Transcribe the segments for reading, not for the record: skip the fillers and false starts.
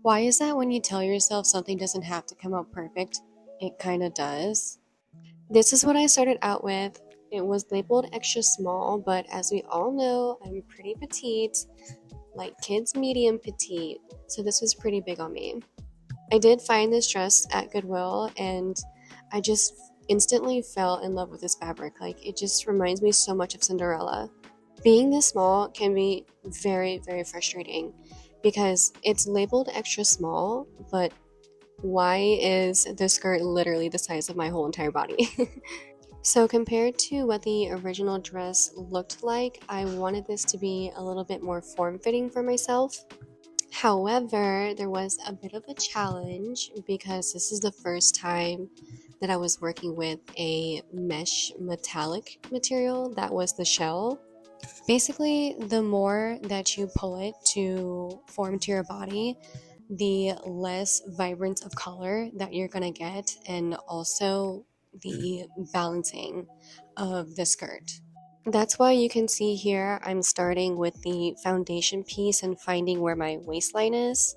Why is that when you tell yourself something doesn't have to come out perfect, it kind of does? This is what I started out with. It was labeled extra small, but as we all know, I'm pretty petite, like kids medium petite, so this was pretty big on me. I did find this dress at Goodwill and I just instantly fell in love with this fabric. Like, it just reminds me so much of Cinderella. Being this small can be very, very frustrating because it's labeled extra small, but why is the skirt literally the size of my whole entire body? So, compared to what the original dress looked like, I wanted this to be a little bit more form fitting for myself. However, there was a bit of a challenge because this is the first time that I was working with a mesh metallic material that was the shell. Basically, the more that you pull it to form to your body, the less vibrance of color that you're gonna get, and also the balancing of the skirt. That's why you can see here I'm starting with the foundation piece and finding where my waistline is.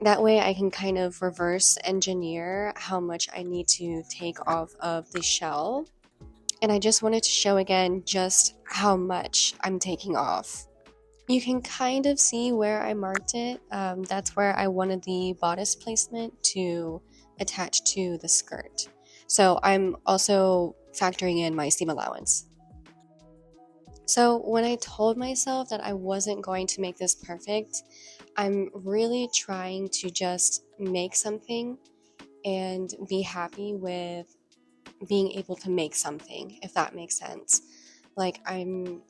That way I can kind of reverse engineer how much I need to take off of the shell. And I just wanted to show again just how much I'm taking off. You can kind of see where I marked it. That's where I wanted the bodice placement to attach to the skirt. So I'm also factoring in my seam allowance. So when I told myself that I wasn't going to make this perfect, I'm really trying to just make something and be happy with being able to make something, if that makes sense. Like, I'm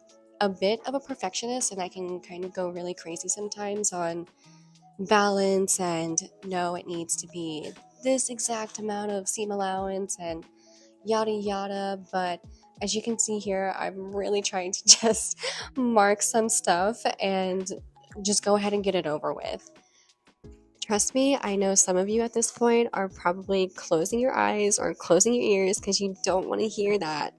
a bit of a perfectionist and I can kind of go really crazy sometimes on balance and no, it needs to be this exact amount of seam allowance and yada yada. But as you can see here, I'm really trying to just mark some stuff and just go ahead and get it over with. Trust me, I know some of you at this point are probably closing your eyes or closing your ears because you don't want to hear that.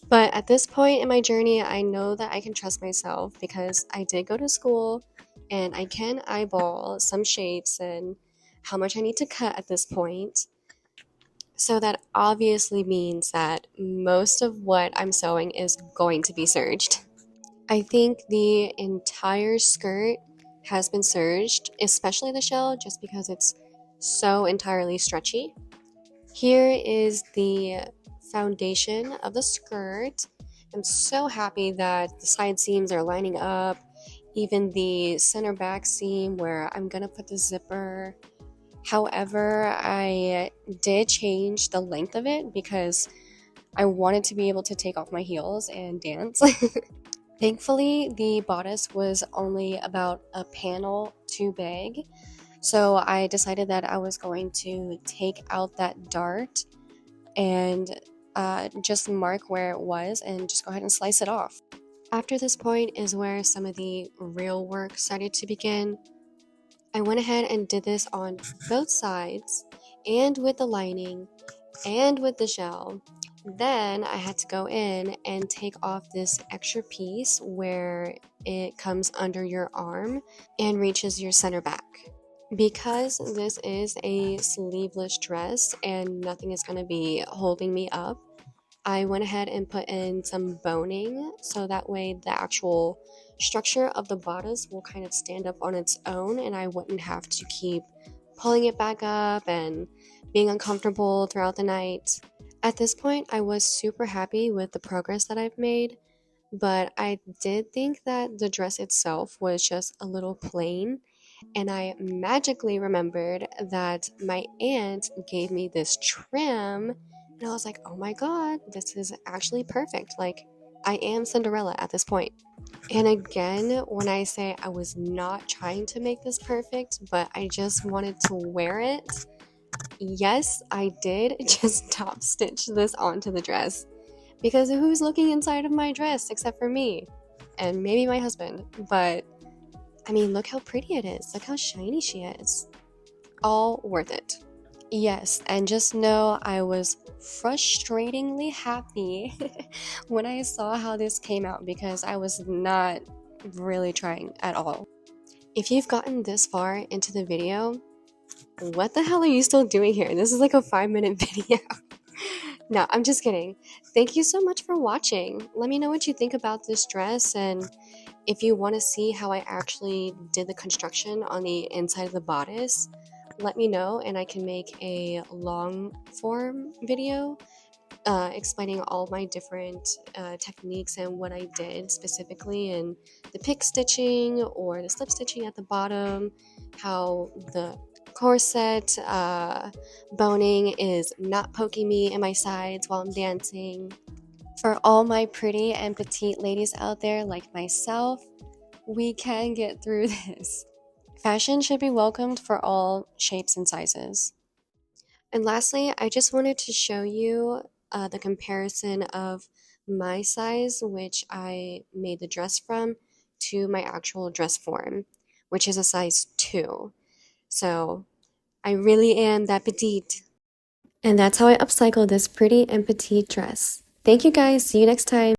But at this point in my journey, I know that I can trust myself because I did go to school and I can eyeball some shapes and how much I need to cut at this point. So that obviously means that most of what I'm sewing is going to be serged. I think the entire skirt has been serged, especially the shell, just because it's so entirely stretchy. Here is the foundation of the skirt. I'm so happy that the side seams are lining up, even the center back seam where I'm gonna put the zipper. However, I did change the length of it because I wanted to be able to take off my heels and dance. Thankfully, the bodice was only about a panel too big, so I decided that I was going to take out that dart and just mark where it was and just go ahead and slice it off. After this point is where some of the real work started to begin. I went ahead and did this on both sides and with the lining and with the shell. Then I had to go in and take off this extra piece where it comes under your arm and reaches your center back. Because this is a sleeveless dress and nothing is going to be holding me up, I went ahead and put in some boning so that way the actual structure of the bodice will kind of stand up on its own and I wouldn't have to keep pulling it back up and being uncomfortable throughout the night. At this point, I was super happy with the progress that I've made, but I did think that the dress itself was just a little plain, and I magically remembered that my aunt gave me this trim, and I was like, oh my god, this is actually perfect. Like, I am Cinderella at this point. And again, when I say I was not trying to make this perfect, but I just wanted to wear it, yes, I did just top stitch this onto the dress. Because who's looking inside of my dress except for me? And maybe my husband. But, I mean, look how pretty it is. Look how shiny she is. All worth it. Yes, and just know I was frustratingly happy when I saw how this came out because I was not really trying at all. If you've gotten this far into the video, what the hell are you still doing here? This is like a 5-minute video. No, I'm just kidding. Thank you so much for watching. Let me know what you think about this dress, and if you want to see how I actually did the construction on the inside of the bodice, let me know and I can make a long form video explaining all my different techniques and what I did specifically in the pick stitching or the slip stitching at the bottom, how the corset boning is not poking me in my sides while I'm dancing. For all my pretty and petite ladies out there like myself, we can get through this. Fashion should be welcomed for all shapes and sizes. And lastly, I just wanted to show you the comparison of my size, which I made the dress from, to my actual dress form, which is a size 2. So I really am that petite. And that's how I upcycled this pretty and petite dress. Thank you guys. See you next time.